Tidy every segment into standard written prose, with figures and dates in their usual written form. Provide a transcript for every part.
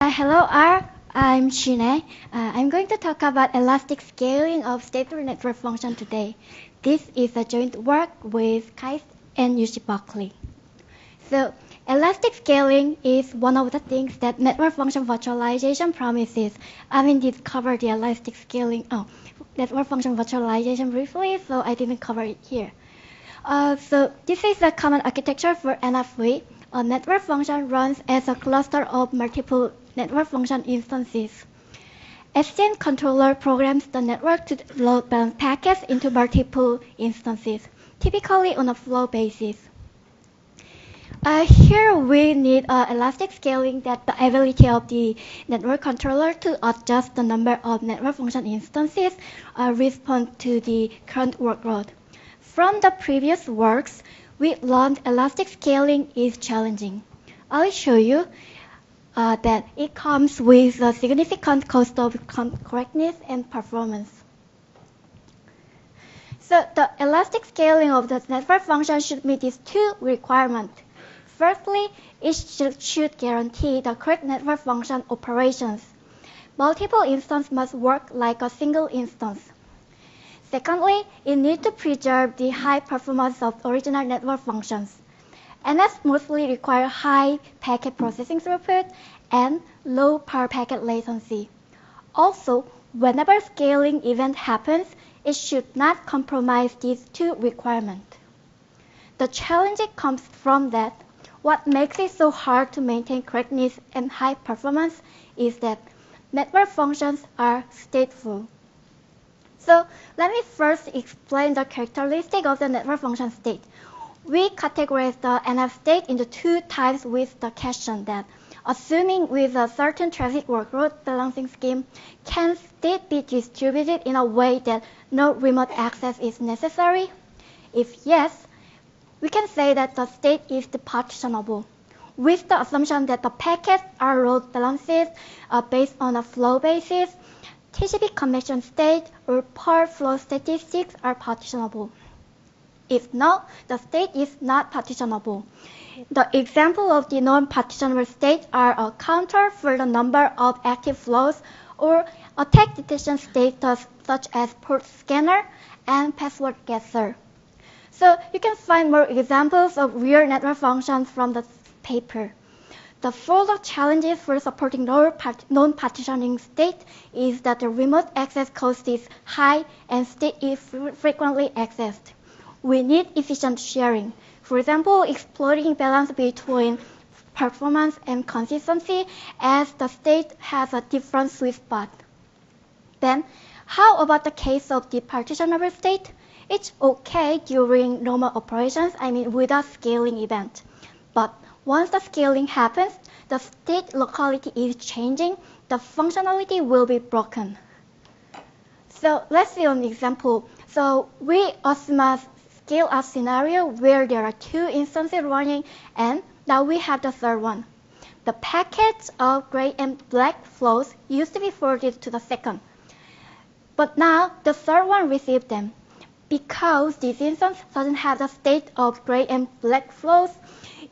Hello R, I'm Shinae. I'm going to talk about elastic scaling of stateful network function today. This is a joint work with KAIST and UC Berkeley. So, elastic scaling is one of the things that network function virtualization promises. This covered the elastic scaling, network function virtualization briefly, so I didn't cover it here. So this is a common architecture for NFV. A network function runs as a cluster of multiple network function instances. SDN controller programs the network to load balance packets into multiple instances, typically on a flow basis. Here we need elastic scaling, that the ability of the network controller to adjust the number of network function instances respond to the current workload. From the previous works, we learned elastic scaling is challenging. I'll show you that it comes with a significant cost of correctness and performance. So the elastic scaling of the network function should meet these two requirements. Firstly, it should guarantee the correct network function operations. Multiple instances must work like a single instance. Secondly, it needs to preserve the high performance of original network functions. NS mostly require high packet processing throughput and low per packet latency. Also, whenever scaling event happens, it should not compromise these two requirements. The challenge comes from that what makes it so hard to maintain correctness and high performance is that network functions are stateful. So let me first explain the characteristic of the network function state. We categorize the NF state into two types with the question that, assuming with a certain traffic workload balancing scheme, can state be distributed in a way that no remote access is necessary? If yes, we can say that the state is partitionable, with the assumption that the packets are load balances based on a flow basis. TCP connection state or per flow statistics are partitionable. If not, the state is not partitionable. The example of the non-partitionable states are a counter for the number of active flows or attack detection status such as port scanner and password guesser. So you can find more examples of real network functions from the paper. The further challenges for supporting non-partitioning state is that the remote access cost is high and state is frequently accessed. We need efficient sharing. For example, exploiting balance between performance and consistency as the state has a different sweet spot. Then, how about the case of the partitionable state? It's okay during normal operations, without scaling event. But once the scaling happens, the state locality is changing, the functionality will be broken. So let's see an example. So we assume a scale-up scenario where there are two instances running, and now we have the third one. The packets of gray and black flows used to be forwarded to the second. But now the third one received them. Because this instance doesn't have the state of gray and black flows,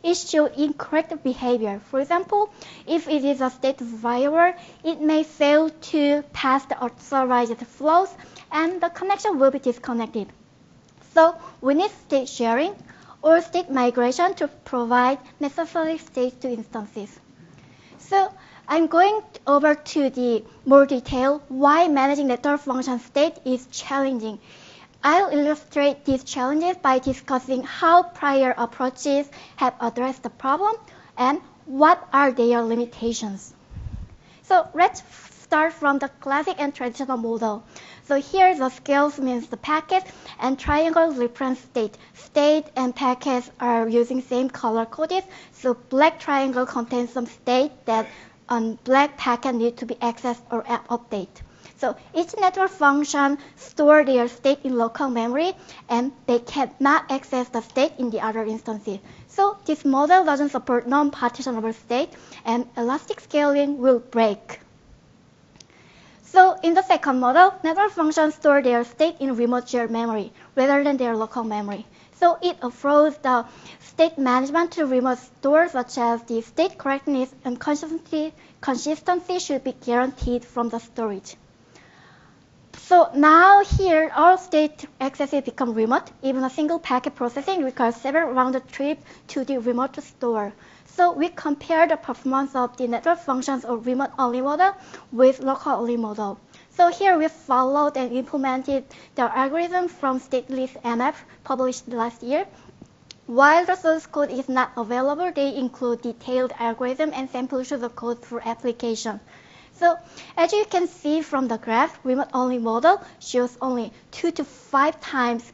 it shows incorrect behavior. For example, if it is a state variable, it may fail to pass the authorized flows and the connection will be disconnected. So we need state sharing or state migration to provide necessary states to instances. So I'm going over to the more detail why managing network function state is challenging. I'll illustrate these challenges by discussing how prior approaches have addressed the problem and what are their limitations. So let's start from the classic and traditional model. So here the scales means the packet and triangle reference state. State and packets are using same color coded. So black triangle contains some state that on black packet need to be accessed or updated. So each network function stores their state in local memory, and they cannot access the state in the other instances. So this model doesn't support non-partitionable state, and elastic scaling will break. So in the second model, network functions store their state in remote shared memory rather than their local memory. So it affords the state management to remote stores, such as the state correctness and consistency should be guaranteed from the storage. So now here, all state accesses become remote. Even a single packet processing requires several round trips to the remote store. So we compare the performance of the network functions of remote-only model with local-only model. So here we followed and implemented the algorithm from stateless MF published last year. While the source code is not available, they include detailed algorithm and samples of the code for application. So as you can see from the graph, remote-only model shows only 2 to 5 times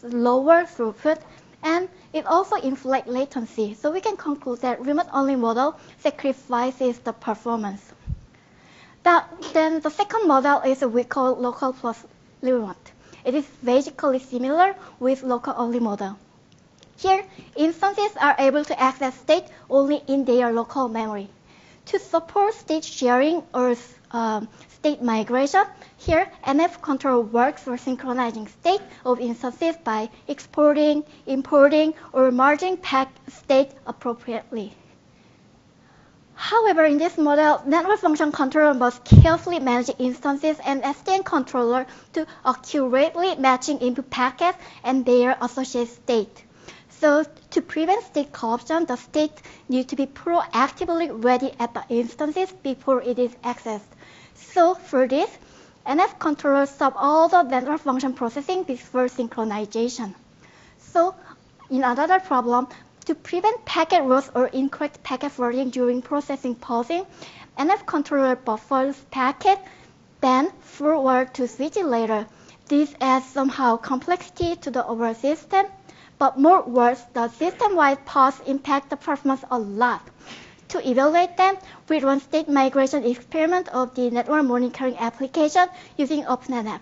lower throughput, and it also inflates latency. So we can conclude that remote-only model sacrifices the performance. Then the second model is we call local plus remote. It is basically similar with local-only model. Here, instances are able to access state only in their local memory. To support state sharing or state migration, here NF control works for synchronizing state of instances by exporting, importing, or merging state appropriately. However, in this model, network function controller must carefully manage instances and SDN controller to accurately matching input packets and their associated state. So to prevent state corruption, the state needs to be proactively ready at the instances before it is accessed. So for this, NF controllers stop all the network function processing before synchronization. So in another problem, to prevent packet loss or incorrect packet forwarding during processing pausing, NF controller buffers packet, then forward to switch it later. This adds somehow complexity to the overall system, but more worse, the system-wide pause impact the performance a lot. To evaluate them, we run state migration experiment of the network monitoring application using OpenNF.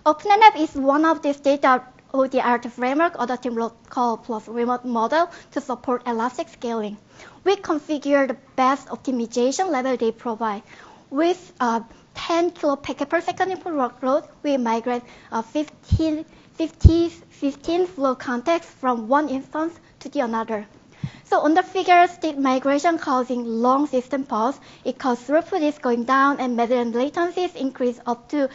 OpenNF is one of the state-of-the-art framework adopting local plus remote model to support elastic scaling. We configure the best optimization level they provide. With 10 kilopakets per second input workload, we migrate 15 flow contexts from one instance to the another. So on the figure, state migration causing long system pause, it causes throughput is going down and median latencies increase up to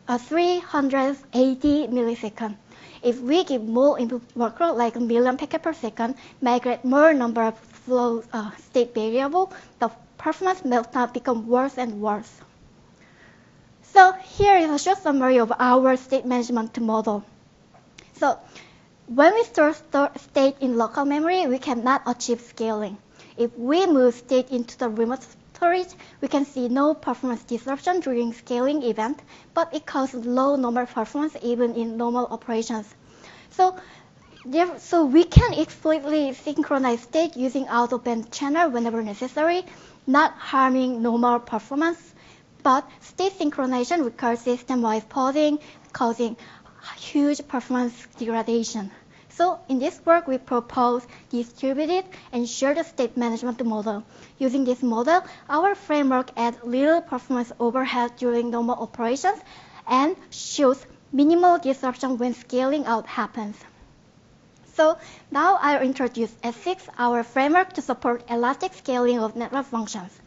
380 milliseconds. If we give more input workload, like 1 million packets per second, migrate more number of flow state variable, the performance meltdown becomes worse and worse. So here is a short summary of our state management model. So when we store state in local memory, we cannot achieve scaling. If we move state into the remote storage, we can see no performance disruption during scaling event, but it causes low normal performance even in normal operations. So we can explicitly synchronize state using out-of-band channel whenever necessary, not harming normal performance. But state synchronization requires system-wide pausing, causing huge performance degradation. So in this work, we propose distributed and shared state management model. Using this model, our framework adds little performance overhead during normal operations and shows minimal disruption when scaling out happens. So now I'll introduce S6, our framework to support elastic scaling of network functions.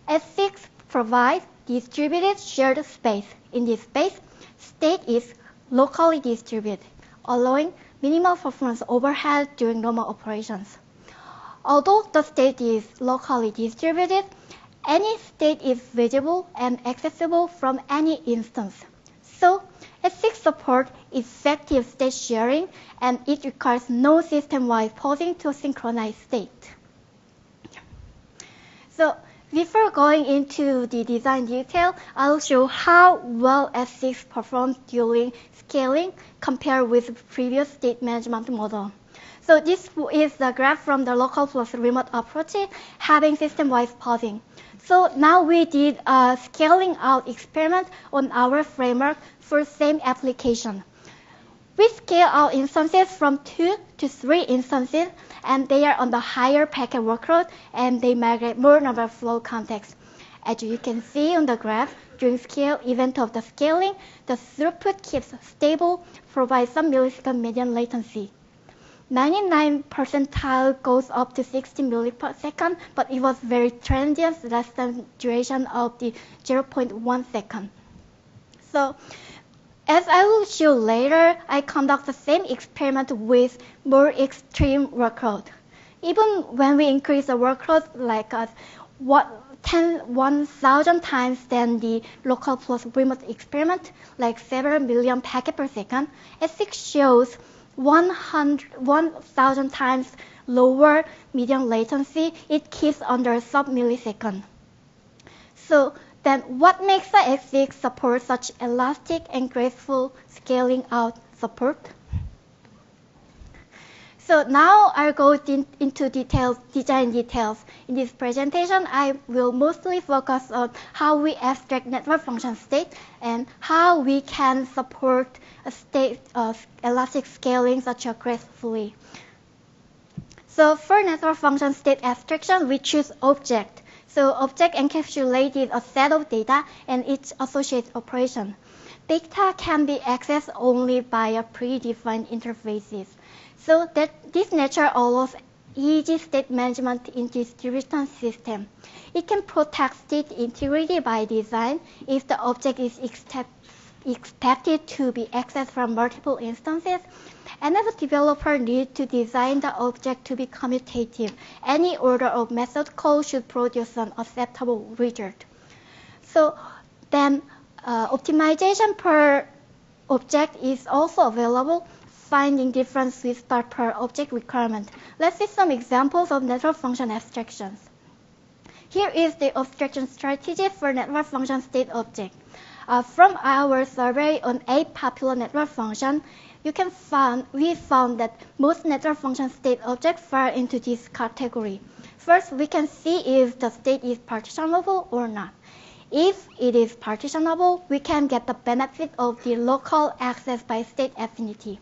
S6 provides distributed shared space. In this space, state is locally distributed, allowing minimal performance overhead during normal operations. Although the state is locally distributed, any state is visible and accessible from any instance. So S6 supports effective state sharing, and it requires no system-wide pausing to synchronize state. So before going into the design detail, I'll show how well S6 performs during scaling compared with the previous state management model. So this is the graph from the local plus remote approach having system-wide pausing. So now we did a scaling out experiment on our framework for same application. We scale out instances from 2 to 3 instances, and they are on the higher packet workload, and they migrate more number of flow contexts. As you can see on the graph, during scale event of the scaling, the throughput keeps stable, provides some millisecond median latency. 99 percentile goes up to 60 millisecond, but it was very transient, less than duration of the 0.1 second. So, as I will show later, I conduct the same experiment with more extreme workload. Even when we increase the workload like 1,000 times than the local plus remote experiment, like several million packets per second, S6 shows 1,000 times lower median latency. It keeps under sub-millisecond. So then what makes the S6 support such elastic and graceful scaling out support? So now I'll go into design details. In this presentation, I will mostly focus on how we abstract network function state and how we can support a state of elastic scaling such as gracefully. So for network function state abstraction, we choose object. So object encapsulated a set of data and its associated operation. Data can be accessed only via predefined interfaces. So that this nature allows easy state management in distribution system. It can protect state integrity by design if the object is expected to be accessed from multiple instances. And as a developer needs to design the object to be commutative, any order of method call should produce an acceptable result. So then optimization per object is also available, finding different sweet spot per object requirement. Let's see some examples of network function abstractions. Here is the abstraction strategy for network function state object. From our survey on 8 popular network functions, we found that most network function state objects fall into this category. First, we can see if the state is partitionable or not. If it is partitionable, we can get the benefit of the local access by state affinity.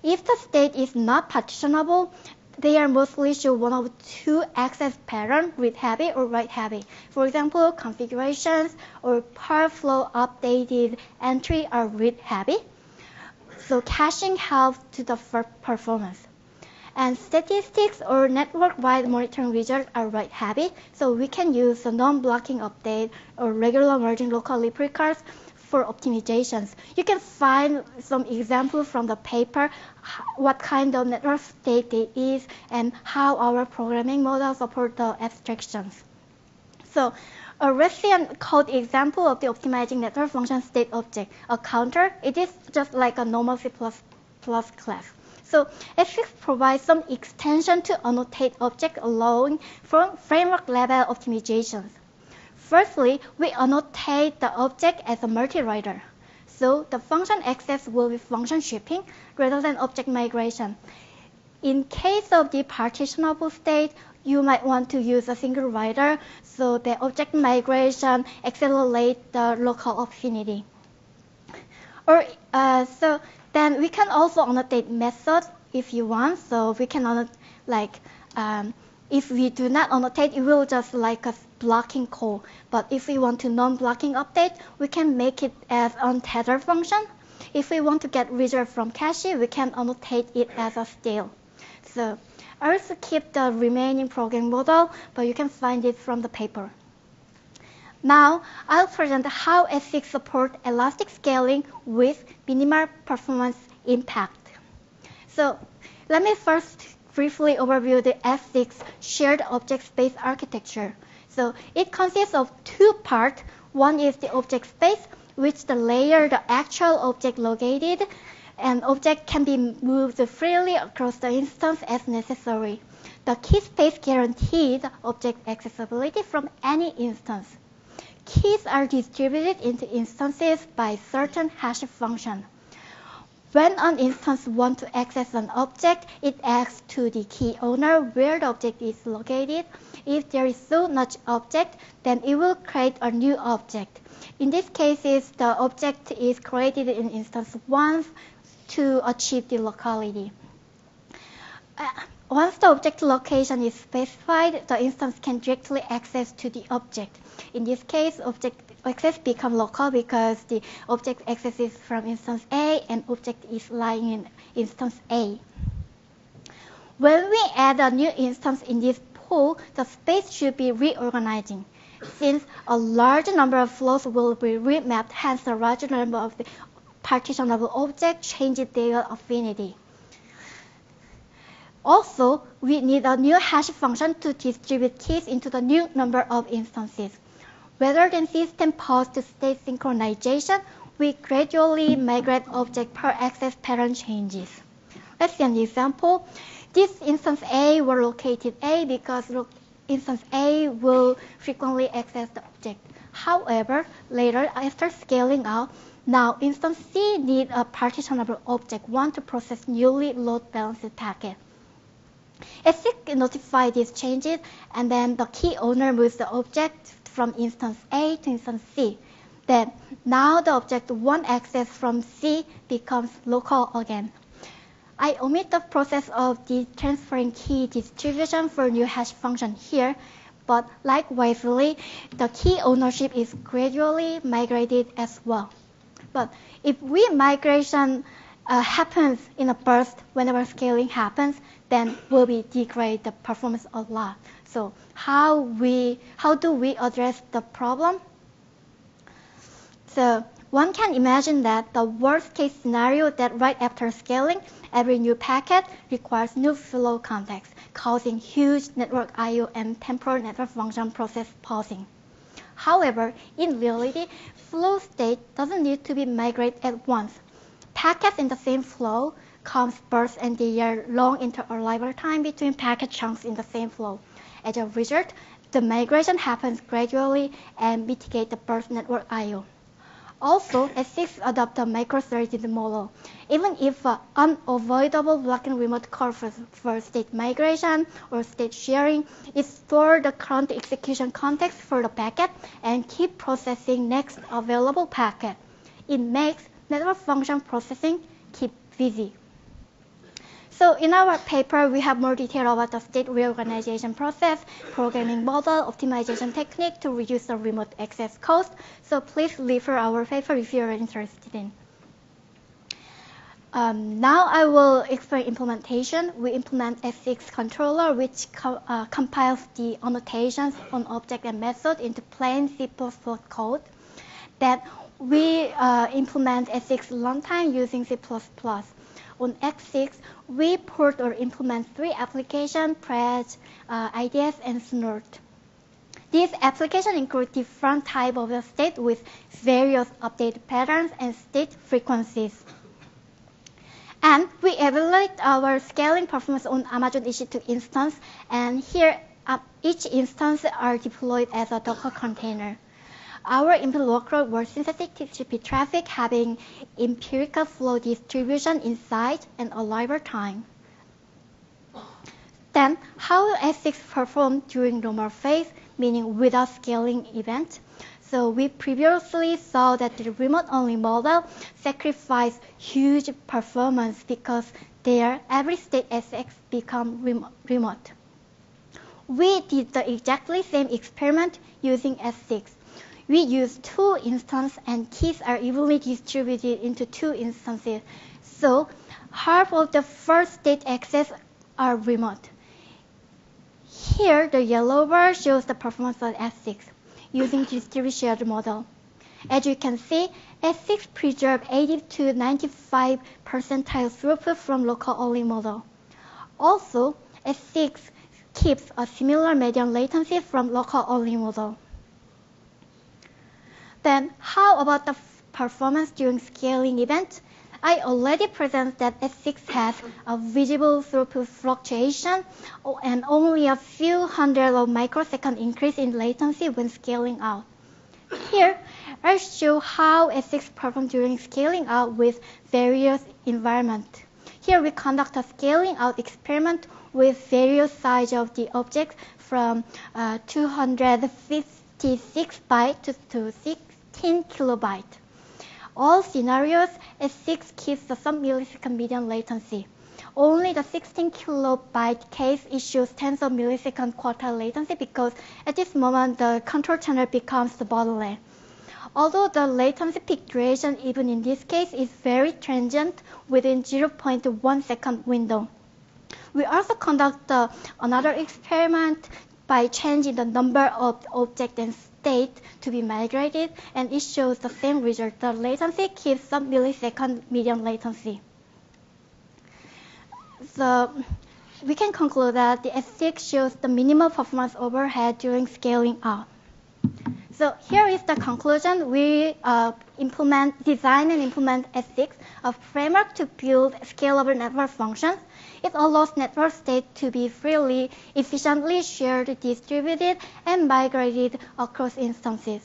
If the state is not partitionable, they are mostly show one of two access patterns, read heavy or write heavy. For example, configurations or per flow updated entry are read heavy. So caching helps to the performance. And statistics or network-wide monitoring results are write heavy, so we can use a non-blocking update or regular merging local replicas for optimizations. You can find some examples from the paper, what kind of network state it is, and how our programming model supports the abstractions. So let's see a code example of the optimizing network function state object. A counter, it is just like a normal C++ class. So S6 provides some extension to annotate object allowing for framework level optimizations. Firstly, we annotate the object as a multi-writer. So the function access will be function shipping rather than object migration. In case of the partitionable state, you might want to use a single writer, so the object migration accelerates the local affinity. So then we can also annotate methods if you want. So we can annotate if we do not annotate, it will just like a blocking call. But if we want to non-blocking update, we can make it as untethered function. If we want to get result from cache, we can annotate it as a stale. So I also keep the remaining programming model, but you can find it from the paper. Now I'll present how S6 supports elastic scaling with minimal performance impact. So let me first briefly overview the S6 shared object space architecture. So it consists of two parts. One is the object space, which the layer the actual object located, and object can be moved freely across the instance as necessary. The key space guarantees object accessibility from any instance. Keys are distributed into instances by certain hash function. When an instance wants to access an object, it asks to the key owner where the object is located. If there is so much object, then it will create a new object. In this case, the object is created in instance 1 to achieve the locality. Once the object location is specified, the instance can directly access to the object. In this case, object access becomes local because the object accesses from instance A and object is lying in instance A. When we add a new instance in this pool, the space should be reorganizing. Since a large number of flows will be remapped, hence the larger number of the partitionable objects changes their affinity. Also, we need a new hash function to distribute keys into the new number of instances. Rather than system pause to state synchronization, we gradually migrate object per access pattern changes. Let's see an example. This instance A will locate A because instance A will frequently access the object. However, later after scaling out, now instance C needs a partitionable object 1 to process newly load balanced packet. S6 notifies these changes, and then the key owner moves the object from instance A to instance C. Then, now the object 1 access from C becomes local again. I omit the process of the transferring key distribution for new hash function here, but likewise, the key ownership is gradually migrated as well. But if migration happens in a burst whenever scaling happens, then will be degrade the performance a lot. So how do we address the problem? So one can imagine that the worst case scenario that right after scaling, every new packet requires new flow context, causing huge network I/O and temporal network function process pausing. However, in reality, flow state doesn't need to be migrated at once. Packets in the same flow comes burst and there are long inter-arrival time between packet chunks in the same flow. As a result, the migration happens gradually and mitigate the burst network I/O. Also, S6 adopts a micro-threaded model. Even if unavoidable blocking remote call for state migration or state sharing, it stores the current execution context for the packet and keep processing next available packet. It makes network function processing keep busy. So in our paper, we have more detail about the state reorganization process, programming model, optimization technique to reduce the remote access cost. So please refer our paper if you are interested in. Now I will explain implementation. We implement S6 controller, which compiles the annotations on object and method into plain C++ code. Then we implement S6 runtime using C++. On X6, we port or implement 3 applications, Pres, IDS, and Snort. These applications include different types of the state with various update patterns and state frequencies. And we evaluate our scaling performance on Amazon EC2 instance, and here each instance are deployed as a Docker container. Our input workload was synthetic TCP traffic having empirical flow distribution inside and arrival time. Then, how S6 performed during normal phase, meaning without scaling event. So we previously saw that the remote-only model sacrificed huge performance because there every state S6 become remote. We did the exactly same experiment using S6. We use 2 instances and keys are evenly distributed into 2 instances. So half of the first state access are remote. Here, the yellow bar shows the performance of S6 using distributed shared model. As you can see, S6 preserves 80 to 95 percentile throughput from local-only model. Also, S6 keeps a similar median latency from local-only model. Then, how about the performance during scaling event? I already presented that S6 has a visible throughput fluctuation and only a few hundred of microsecond increase in latency when scaling out. Here, I show how S6 performs during scaling out with various environments. Here we conduct a scaling out experiment with various sizes of the object from 256 bytes to 16 kilobytes. All scenarios, S6 keeps the sub-millisecond median latency. Only the 16 kilobyte case issues tens of millisecond quartile latency because at this moment the control channel becomes the bottleneck. Although the latency peak duration even in this case is very transient within 0.1 second window. We also conduct another experiment by changing the number of objects and state to be migrated, and it shows the same result. The latency keeps sub-millisecond median latency. So we can conclude that the S6 shows the minimal performance overhead during scaling up. So here is the conclusion. We design and implement S6, a framework to build scalable network functions. It allows network state to be freely, efficiently shared, distributed, and migrated across instances.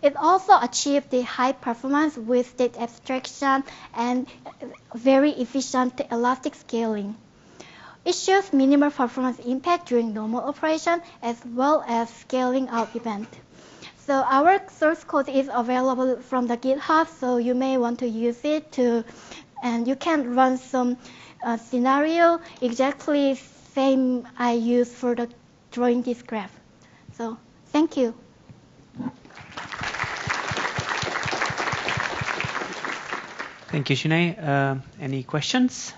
It also achieved the high performance with state abstraction and very efficient elastic scaling. It shows minimal performance impact during normal operation as well as scaling out event. So our source code is available from the GitHub, so you may want to use it and you can run some scenario exactly same I use for the drawing this graph. So thank you. Thank you, Shinae. Any questions?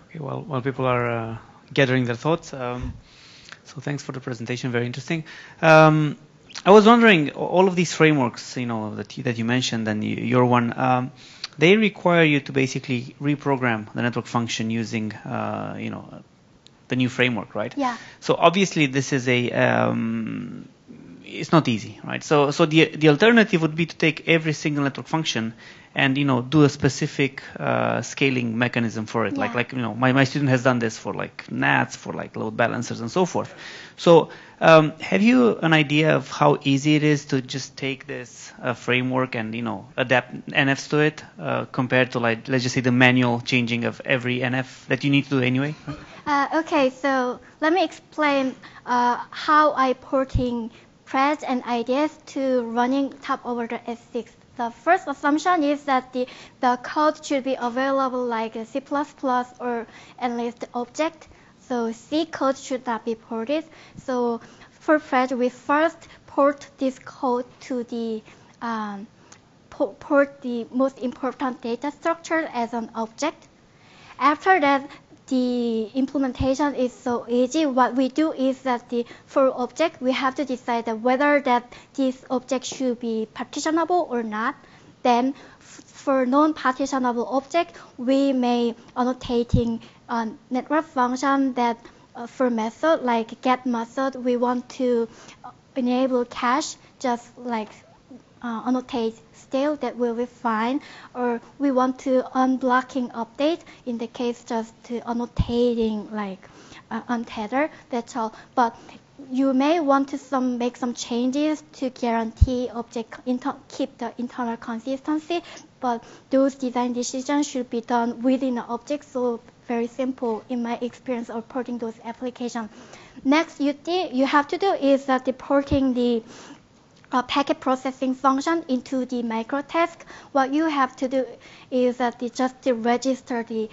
Okay, while people are gathering their thoughts, so thanks for the presentation, very interesting. I was wondering, all of these frameworks, that you mentioned, and your one, they require you to basically reprogram the network function using, the new framework, right? Yeah. So obviously, this is it's not easy, right? So the alternative would be to take every single network function and do a specific scaling mechanism for it. Yeah. My student has done this for NATs, for load balancers and so forth. So have you an idea of how easy it is to just take this framework and adapt NFs to it compared to let's just say the manual changing of every NF that you need to do anyway? Okay, so let me explain how I porting threads and ideas to running top over the S6. The first assumption is that the code should be available like C++ or at least object. So C code should not be ported. So for thread, we first port this code to the port the most important data structure as an object. After that, the implementation is so easy. What we do is that for object, we have to decide that whether that this object should be partitionable or not. Then for non-partitionable object, we may annotating network function that for method like get method, we want to enable cache, just annotate stale, that will be fine. Or we want to unblocking update, in the case just to annotating untether, that's all. But you may want to make some changes to guarantee object keep the internal consistency, but those design decisions should be done within the object, so very simple in my experience of porting those applications. Next, you have to do is that porting the packet processing function into the micro task. What you have to do is that just to register the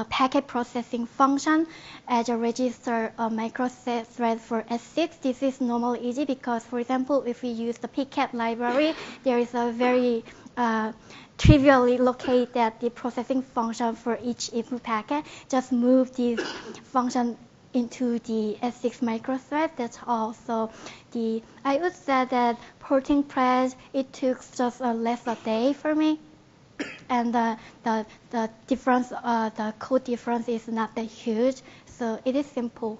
packet processing function as a register micro thread for S6. This is normally easy because, for example, if we use the pcat library, there is a very trivially located the processing function for each input packet. Just move this function into the S6 microthread. That's all. So I would say that porting threads, it took just less a day for me, and the difference, the code difference is not that huge. So it is simple.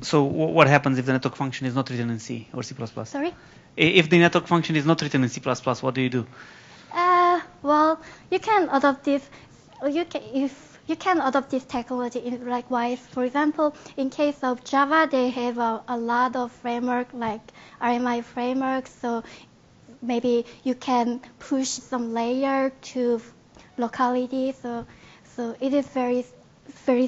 So what happens if the network function is not written in C or C++? Sorry? If the network function is not written in C++, what do you do? Well, you can adopt this. You can adopt this technology likewise. For example, in case of Java, they have a lot of framework like RMI framework. So maybe you can push some layer to locality. So it is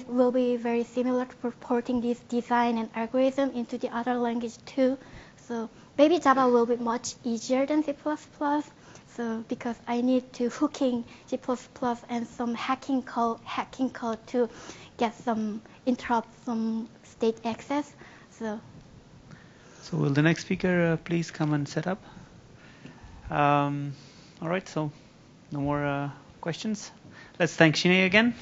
will be very similar to porting this design and algorithm into the other language too. So maybe Java will be much easier than C++. So because I need to hooking G++ and some hacking code to get some interrupt some state access. So will the next speaker please come and set up? All right, so no more questions. Let's thank Shinae again.